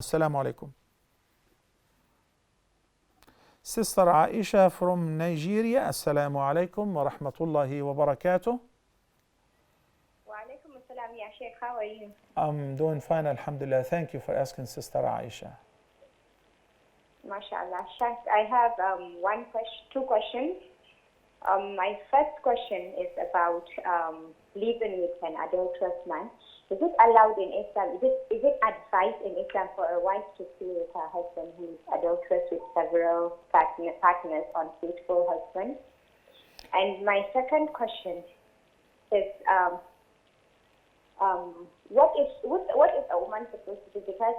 Assalamu alaikum. Sister Aisha from Nigeria. Assalamu alaikum wa rahmatullahi wa barakatuh. Wa alaikum assalam, ya Sheikh. How are you? I'm doing fine, alhamdulillah. Thank you for asking, Sister Aisha. MashaAllah. Sheikh, I have two questions. My first question is about living with an adulterous man. Is it allowed in Islam? Is it advised in Islam for a wife to stay with her husband who is adulterous with several partners, unfaithful husband? And my second question is, what is a woman supposed to do? Because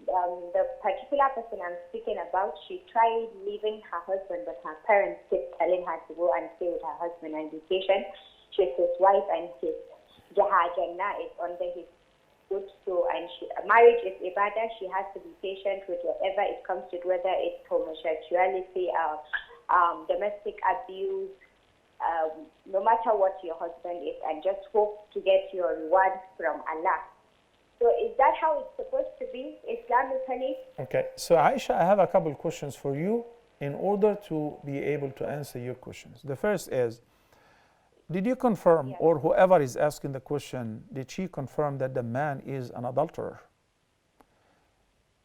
the particular person I'm speaking about, she tried leaving her husband, but her parents kept telling her to go and stay with her husband and be patient. She's his wife, and his Jannah is under his footstool, and marriage is ibadah. She has to be patient with whatever it comes to, whether it's homosexuality, domestic abuse, no matter what your husband is, and just hope to get your reward from Allah. So is that how it's supposed to be Islamically? Okay, so Aisha, I have a couple questions for you in order to be able to answer your questions. The first is, did you confirm, Yes. or whoever is asking the question, did she confirm that the man is an adulterer?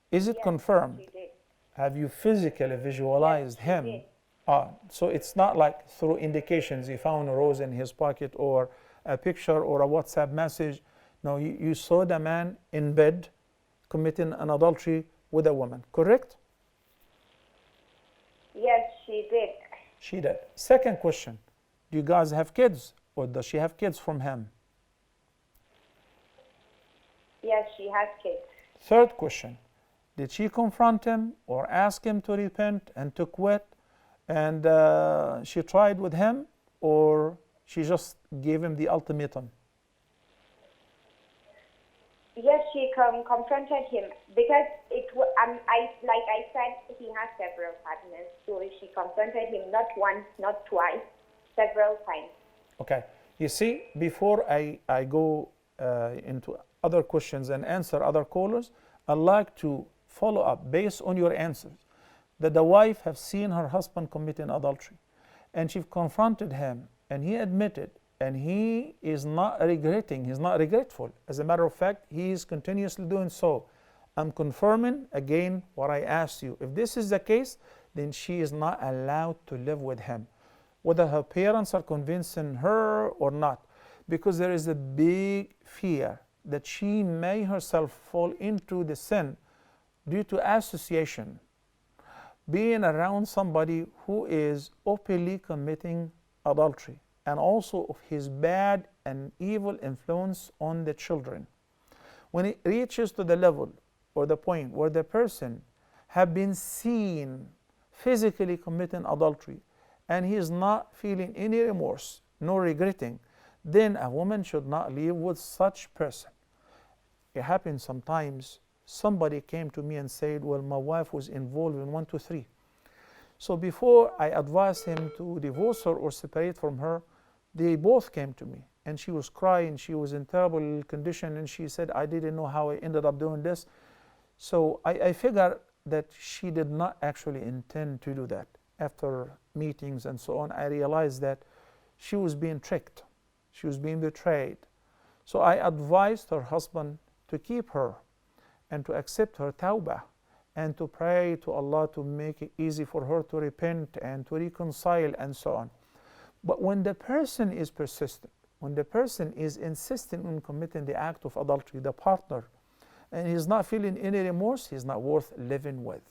Is it Yes, confirmed? she did. Have you physically visualized Yes, she him? did. So it's not like through indications, you found a rose in his pocket or a picture or a WhatsApp message. No, you saw the man in bed committing an adultery with a woman, correct? Yes, she did. She did. Second question, do you guys have kids, or does she have kids from him? Yes, she has kids. Third question, did she confront him or ask him to repent and to quit, and she tried with him, or she just gave him the ultimatum? Yes, she confronted him because like I said, he has several partners. So she confronted him not once, not twice, several times. Okay. You see, before I go into other questions and answer other callers, I'd like to follow up based on your answers that the wife have seen her husband committing adultery, and she confronted him, and he admitted, and he is not regretting, he's not regretful. As a matter of fact, he is continuously doing so. I'm confirming again what I asked you. If this is the case, then she is not allowed to live with him, whether her parents are convincing her or not, because there is a big fear that she may herself fall into the sin due to association, being around somebody who is openly committing adultery, and also of his bad and evil influence on the children. When it reaches to the level or the point where the person have been seen physically committing adultery, and he is not feeling any remorse nor regretting, then a woman should not live with such person. It happens sometimes. Somebody came to me and said, well, my wife was involved in 1, 2, 3. So before I advised him to divorce her or separate from her, they both came to me, and she was crying. She was in terrible condition, and she said, I didn't know how I ended up doing this. So I figured that she did not actually intend to do that. After meetings and so on, I realized that she was being tricked. She was being betrayed. So I advised her husband to keep her and to accept her tawbah and to pray to Allah to make it easy for her to repent and to reconcile and so on. But when the person is persistent, when the person is insistent on committing the act of adultery, the partner, and he's not feeling any remorse, he's not worth living with.